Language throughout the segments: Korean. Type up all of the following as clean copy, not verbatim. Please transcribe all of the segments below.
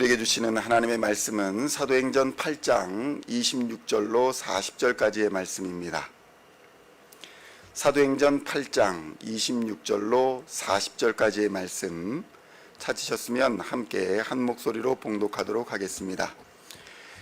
우리에게 주시는 하나님의 말씀은 사도행전 8장 26절로 40절까지의 말씀입니다. 사도행전 8장 26절로 40절까지의 말씀 찾으셨으면 함께 한 목소리로 봉독하도록 하겠습니다.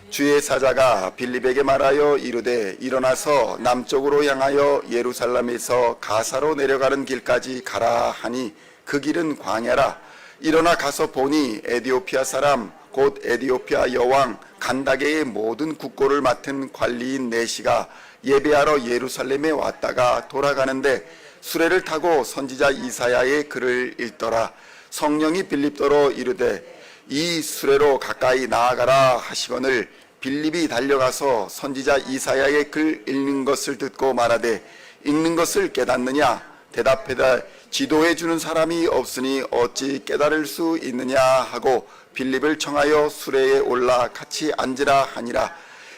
주의 사자가 빌립에게 말하여 이르되 일어나서 남쪽으로 향하여 예루살렘에서 가사로 내려가는 길까지 가라 하니 그 길은 광야라. 일어나 가서 보니 에디오피아 사람 곧 에디오피아 여왕 간다게의 모든 국고를 맡은 관리인 네시가 예배하러 예루살렘에 왔다가 돌아가는데 수레를 타고 선지자 이사야의 글을 읽더라. 성령이 빌립더러 이르되 이 수레로 가까이 나아가라 하시거늘 빌립이 달려가서 선지자 이사야의 글 읽는 것을 듣고 말하되 읽는 것을 깨닫느냐? 대답하되 지도해 주는 사람이 없으니 어찌 깨달을 수 있느냐 하고 빌립을 청하여 수레에 올라 같이 앉으라 하니라.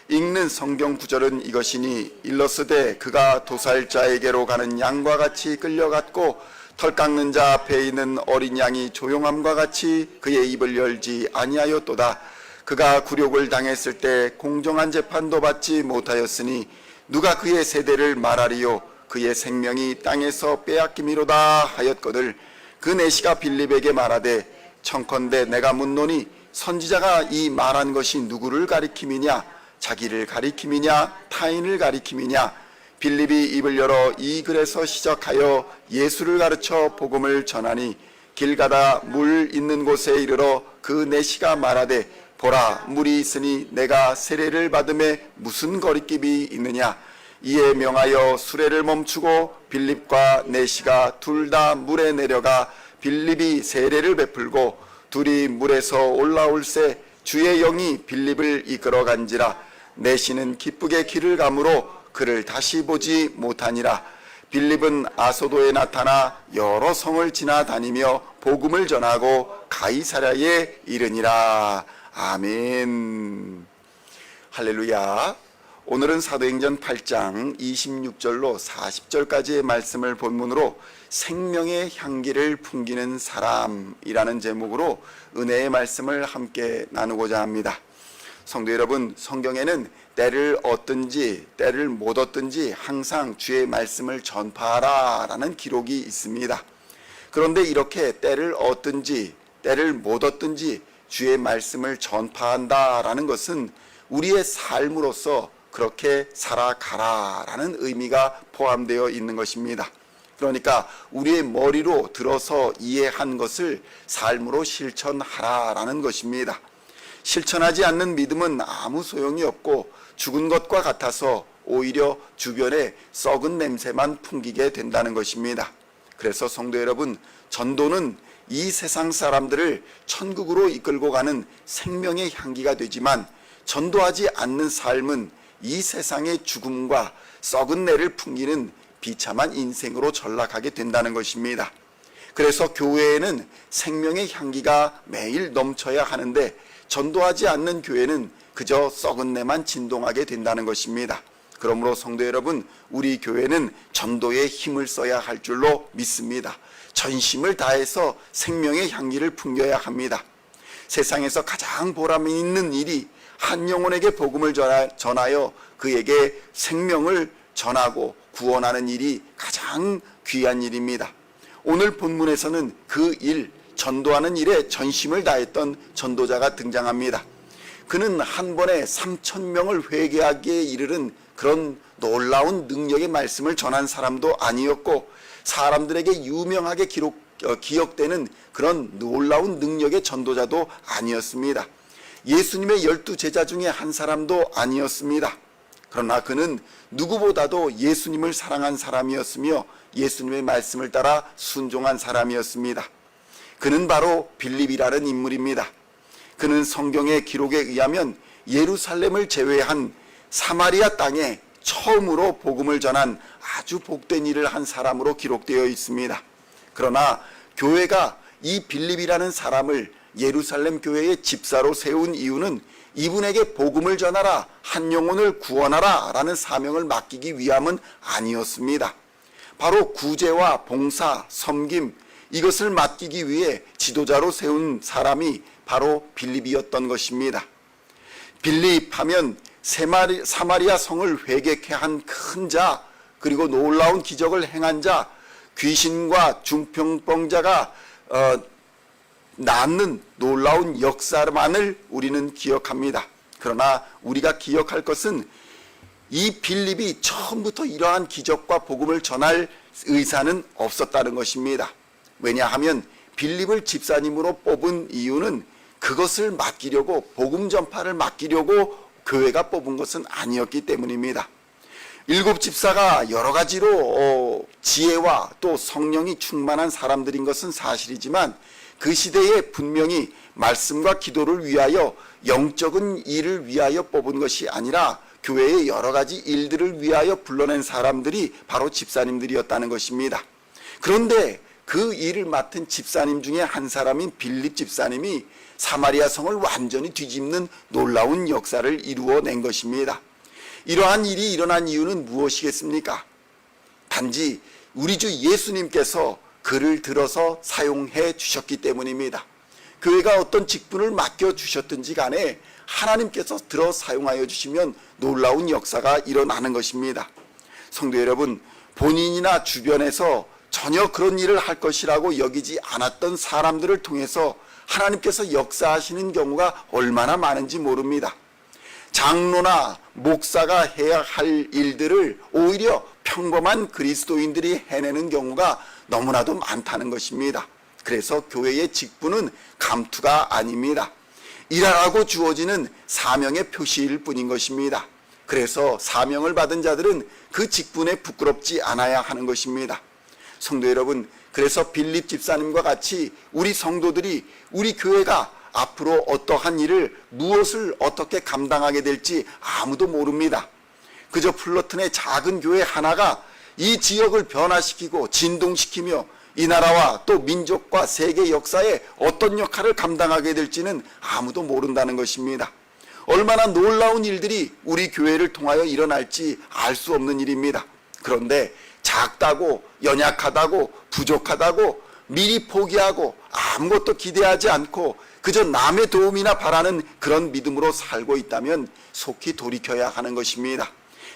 읽는 성경 구절은 이것이니 일러스되 그가 도살자에게로 가는 양과 같이 끌려갔고 털 깎는 자 앞에 있는 어린 양이 조용함과 같이 그의 입을 열지 아니하였도다. 그가 굴욕을 당했을 때 공정한 재판도 받지 못하였으니 누가 그의 세대를 말하리요? 그의 생명이 땅에서 빼앗김이로다 하였거늘 그 네시가 빌립에게 말하되 청컨대 내가 묻노니 선지자가 이 말한 것이 누구를 가리킴이냐? 자기를 가리킴이냐? 타인을 가리킴이냐? 빌립이 입을 열어 이 글에서 시작하여 예수를 가르쳐 복음을 전하니 길 가다 물 있는 곳에 이르러 그 네시가 말하되 보라 물이 있으니 내가 세례를 받음에 무슨 거리낌이 있느냐? 이에 명하여 수레를 멈추고 빌립과 네시가 둘 다 물에 내려가 빌립이 세례를 베풀고 둘이 물에서 올라올새 주의 영이 빌립을 이끌어간지라. 네시는 기쁘게 길을 가므로 그를 다시 보지 못하니라. 빌립은 아소도에 나타나 여러 성을 지나다니며 복음을 전하고 가이사랴에 이르니라. 아멘. 할렐루야. 오늘은 사도행전 8장 26절로 40절까지의 말씀을 본문으로 생명의 향기를 풍기는 사람이라는 제목으로 은혜의 말씀을 함께 나누고자 합니다. 성도 여러분, 성경에는 때를 얻든지 때를 못 얻든지 항상 주의 말씀을 전파하라 라는 기록이 있습니다. 그런데 이렇게 때를 얻든지 때를 못 얻든지 주의 말씀을 전파한다라는 것은 우리의 삶으로서 그렇게 살아가라라는 의미가 포함되어 있는 것입니다. 그러니까 우리의 머리로 들어서 이해한 것을 삶으로 실천하라라는 것입니다. 실천하지 않는 믿음은 아무 소용이 없고 죽은 것과 같아서 오히려 주변에 썩은 냄새만 풍기게 된다는 것입니다. 그래서 성도 여러분, 전도는 이 세상 사람들을 천국으로 이끌고 가는 생명의 향기가 되지만 전도하지 않는 삶은 이 세상의 죽음과 썩은 내를 풍기는 비참한 인생으로 전락하게 된다는 것입니다. 그래서 교회에는 생명의 향기가 매일 넘쳐야 하는데 전도하지 않는 교회는 그저 썩은 내만 진동하게 된다는 것입니다. 그러므로 성도 여러분, 우리 교회는 전도에 힘을 써야 할 줄로 믿습니다. 전심을 다해서 생명의 향기를 풍겨야 합니다. 세상에서 가장 보람이 있는 일이 한 영혼에게 복음을 전하여 그에게 생명을 전하고 구원하는 일이 가장 귀한 일입니다. 오늘 본문에서는 그 일, 전도하는 일에 전심을 다했던 전도자가 등장합니다. 그는 한 번에 3,000명을 회개하기에 이르는 그런 놀라운 능력의 말씀을 전한 사람도 아니었고 사람들에게 유명하게 기억되는 그런 놀라운 능력의 전도자도 아니었습니다. 예수님의 12제자 중에 한 사람도 아니었습니다. 그러나 그는 누구보다도 예수님을 사랑한 사람이었으며 예수님의 말씀을 따라 순종한 사람이었습니다. 그는 바로 빌립이라는 인물입니다. 그는 성경의 기록에 의하면 예루살렘을 제외한 사마리아 땅에 처음으로 복음을 전한 아주 복된 일을 한 사람으로 기록되어 있습니다. 그러나 교회가 이 빌립이라는 사람을 예루살렘 교회의 집사로 세운 이유는 이분에게 복음을 전하라, 한 영혼을 구원하라 라는 사명을 맡기기 위함은 아니었습니다. 바로 구제와 봉사, 섬김, 이것을 맡기기 위해 지도자로 세운 사람이 바로 빌립이었던 것입니다. 빌립하면 사마리아 성을 회개케 한 큰 자, 그리고 놀라운 기적을 행한 자, 귀신과 중풍병자가 낫는 놀라운 역사만을 우리는 기억합니다. 그러나 우리가 기억할 것은 이 빌립이 처음부터 이러한 기적과 복음을 전할 의사는 없었다는 것입니다. 왜냐하면 빌립을 집사님으로 뽑은 이유는 그것을 맡기려고, 복음 전파를 맡기려고 교회가 뽑은 것은 아니었기 때문입니다. 7 집사가 여러 가지로 지혜와 또 성령이 충만한 사람들인 것은 사실이지만 그 시대에 분명히 말씀과 기도를 위하여, 영적인 일을 위하여 뽑은 것이 아니라 교회의 여러 가지 일들을 위하여 불러낸 사람들이 바로 집사님들이었다는 것입니다. 그런데 그 일을 맡은 집사님 중에 한 사람인 빌립 집사님이 사마리아 성을 완전히 뒤집는 놀라운 역사를 이루어낸 것입니다. 이러한 일이 일어난 이유는 무엇이겠습니까? 단지 우리 주 예수님께서 그를 들어서 사용해 주셨기 때문입니다. 교회가 어떤 직분을 맡겨주셨든지 간에 하나님께서 들어 사용하여 주시면 놀라운 역사가 일어나는 것입니다. 성도 여러분, 본인이나 주변에서 전혀 그런 일을 할 것이라고 여기지 않았던 사람들을 통해서 하나님께서 역사하시는 경우가 얼마나 많은지 모릅니다. 장로나 목사가 해야 할 일들을 오히려 평범한 그리스도인들이 해내는 경우가 너무나도 많다는 것입니다. 그래서 교회의 직분은 감투가 아닙니다. 일하라고 주어지는 사명의 표시일 뿐인 것입니다. 그래서 사명을 받은 자들은 그 직분에 부끄럽지 않아야 하는 것입니다. 성도 여러분, 그래서 빌립 집사님과 같이 우리 성도들이, 우리 교회가 앞으로 어떠한 일을, 무엇을 어떻게 감당하게 될지 아무도 모릅니다. 그저 플러튼의 작은 교회 하나가 이 지역을 변화시키고 진동시키며 이 나라와 또 민족과 세계 역사에 어떤 역할을 감당하게 될지는 아무도 모른다는 것입니다. 얼마나 놀라운 일들이 우리 교회를 통하여 일어날지 알 수 없는 일입니다. 그런데 작다고, 연약하다고, 부족하다고 미리 포기하고 아무것도 기대하지 않고 그저 남의 도움이나 바라는 그런 믿음으로 살고 있다면 속히 돌이켜야 하는 것입니다.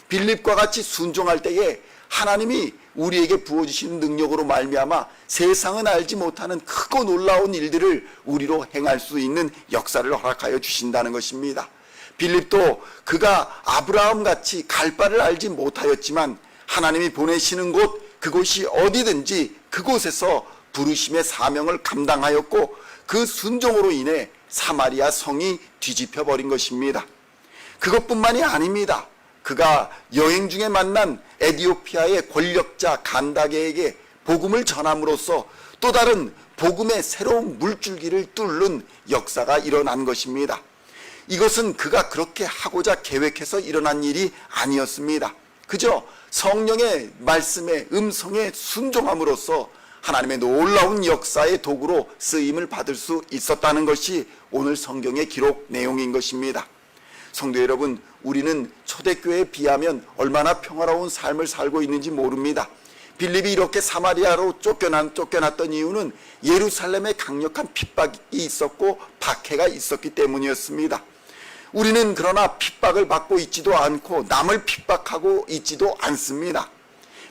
빌립과 같이 순종할 때에 하나님이 우리에게 부어주신 능력으로 말미암아 세상은 알지 못하는 크고 놀라운 일들을 우리로 행할 수 있는 역사를 허락하여 주신다는 것입니다. 빌립도 그가 아브라함같이 갈 바를 알지 못하였지만 하나님이 보내시는 곳, 그곳이 어디든지 그곳에서 부르심의 사명을 감당하였고 그 순종으로 인해 사마리아 성이 뒤집혀 버린 것입니다. 그것뿐만이 아닙니다. 그가 여행 중에 만난 에티오피아의 권력자 간다게에게 복음을 전함으로써 또 다른 복음의 새로운 물줄기를 뚫는 역사가 일어난 것입니다. 이것은 그가 그렇게 하고자 계획해서 일어난 일이 아니었습니다. 그저 성령의 말씀에, 음성에 순종함으로써 하나님의 놀라운 역사의 도구로 쓰임을 받을 수 있었다는 것이 오늘 성경의 기록 내용인 것입니다. 성도 여러분, 우리는 초대교회에 비하면 얼마나 평화로운 삶을 살고 있는지 모릅니다. 빌립이 이렇게 사마리아로 쫓겨났던 이유는 예루살렘에 강력한 핍박이 있었고 박해가 있었기 때문이었습니다. 우리는 그러나 핍박을 받고 있지도 않고 남을 핍박하고 있지도 않습니다.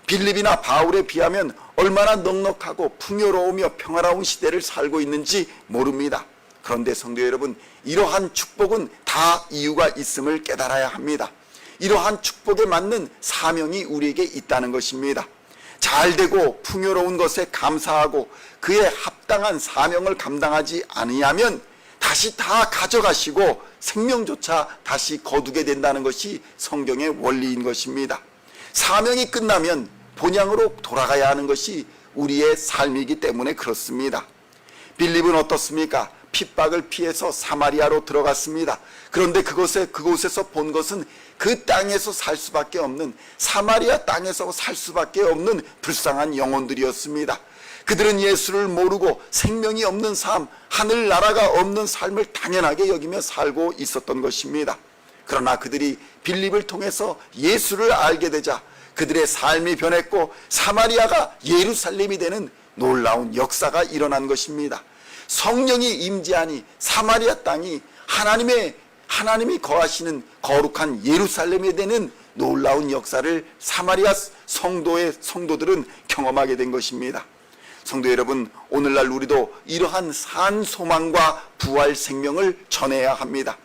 빌립이나 바울에 비하면 얼마나 넉넉하고 풍요로우며 평화로운 시대를 살고 있는지 모릅니다. 그런데 성도 여러분, 이러한 축복은 다 이유가 있음을 깨달아야 합니다. 이러한 축복에 맞는 사명이 우리에게 있다는 것입니다. 잘되고 풍요로운 것에 감사하고 그에 합당한 사명을 감당하지 아니하면 다시 다 가져가시고 생명조차 다시 거두게 된다는 것이 성경의 원리인 것입니다. 사명이 끝나면 본향으로 돌아가야 하는 것이 우리의 삶이기 때문에 그렇습니다. 빌립은 어떻습니까? 핍박을 피해서 사마리아로 들어갔습니다. 그런데 그곳에서 본 것은 그 땅에서 살 수밖에 없는, 사마리아 땅에서 살 수밖에 없는 불쌍한 영혼들이었습니다. 그들은 예수를 모르고 생명이 없는 삶, 하늘나라가 없는 삶을 당연하게 여기며 살고 있었던 것입니다. 그러나 그들이 빌립을 통해서 예수를 알게 되자 그들의 삶이 변했고 사마리아가 예루살렘이 되는 놀라운 역사가 일어난 것입니다. 성령이 임재하니 사마리아 땅이 하나님이 거하시는 거룩한 예루살렘에 대는 놀라운 역사를 사마리아 성도들은 경험하게 된 것입니다. 성도 여러분, 오늘날 우리도 이러한 산 소망과 부활 생명을 전해야 합니다.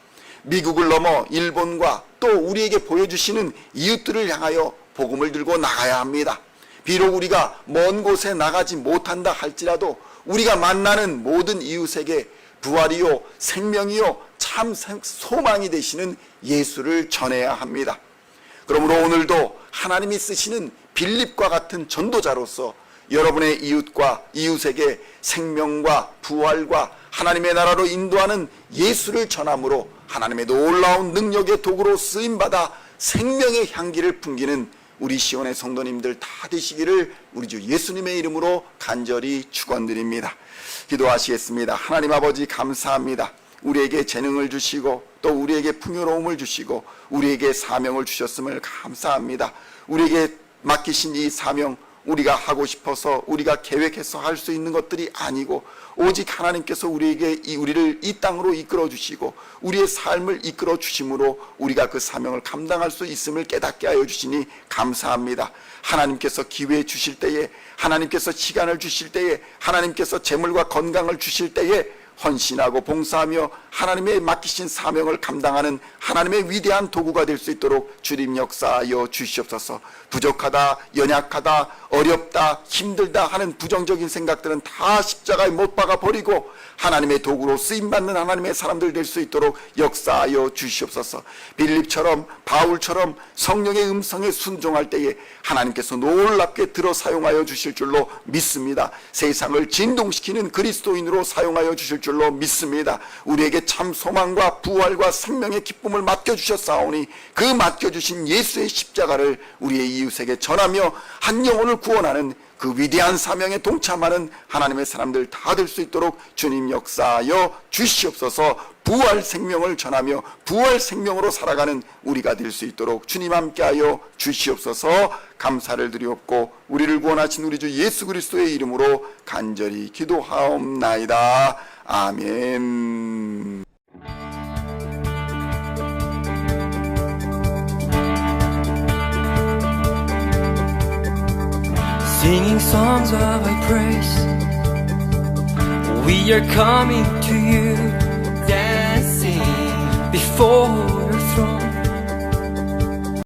미국을 넘어 일본과 또 우리에게 보여주시는 이웃들을 향하여 복음을 들고 나가야 합니다. 비록 우리가 먼 곳에 나가지 못한다 할지라도 우리가 만나는 모든 이웃에게 부활이요 생명이요 참 소망이 되시는 예수를 전해야 합니다. 그러므로 오늘도 하나님이 쓰시는 빌립과 같은 전도자로서 여러분의 이웃에게 생명과 부활과 하나님의 나라로 인도하는 예수를 전함으로 하나님의 놀라운 능력의 도구로 쓰임받아 생명의 향기를 풍기는 우리 시온의 성도님들 다 되시기를 우리 주 예수님의 이름으로 간절히 축원드립니다. 기도하시겠습니다. 하나님 아버지 감사합니다. 우리에게 재능을 주시고 또 우리에게 풍요로움을 주시고 우리에게 사명을 주셨음을 감사합니다. 우리에게 맡기신 이 사명, 우리가 하고 싶어서 우리가 계획해서 할 수 있는 것들이 아니고 오직 하나님께서 우리를 이 땅으로 이끌어 주시고 우리의 삶을 이끌어 주심으로 우리가 그 사명을 감당할 수 있음을 깨닫게 하여 주시니 감사합니다. 하나님께서 기회 주실 때에, 하나님께서 시간을 주실 때에, 하나님께서 재물과 건강을 주실 때에 헌신하고 봉사하며 하나님의 맡기신 사명을 감당하는 하나님의 위대한 도구가 될 수 있도록 주님 역사하여 주시옵소서. 부족하다, 연약하다, 어렵다, 힘들다 하는 부정적인 생각들은 다 십자가에 못 박아 버리고 하나님의 도구로 쓰임받는 하나님의 사람들 될 수 있도록 역사하여 주시옵소서. 빌립처럼 바울처럼 성령의 음성에 순종할 때에 하나님께서 놀랍게 들어 사용하여 주실 줄로 믿습니다. 세상을 진동시키는 그리스도인으로 사용하여 주실 줄로 믿습니다. 우리에게 참 소망과 부활과 생명의 기쁨을 맡겨주셨사오니 그 맡겨주신 예수의 십자가를 우리의 이웃에게 전하며 한 영혼을 구원하는 그 위대한 사명에 동참하는 하나님의 사람들 다 될 수 있도록 주님 역사하여 주시옵소서. 부활 생명을 전하며 부활 생명으로 살아가는 우리가 될 수 있도록 주님 함께하여 주시옵소서. 감사를 드리옵고 우리를 구원하신 우리 주 예수 그리스도의 이름으로 간절히 기도하옵나이다. 아멘. Singing songs of thy praise, we are coming to you, dancing before your throne.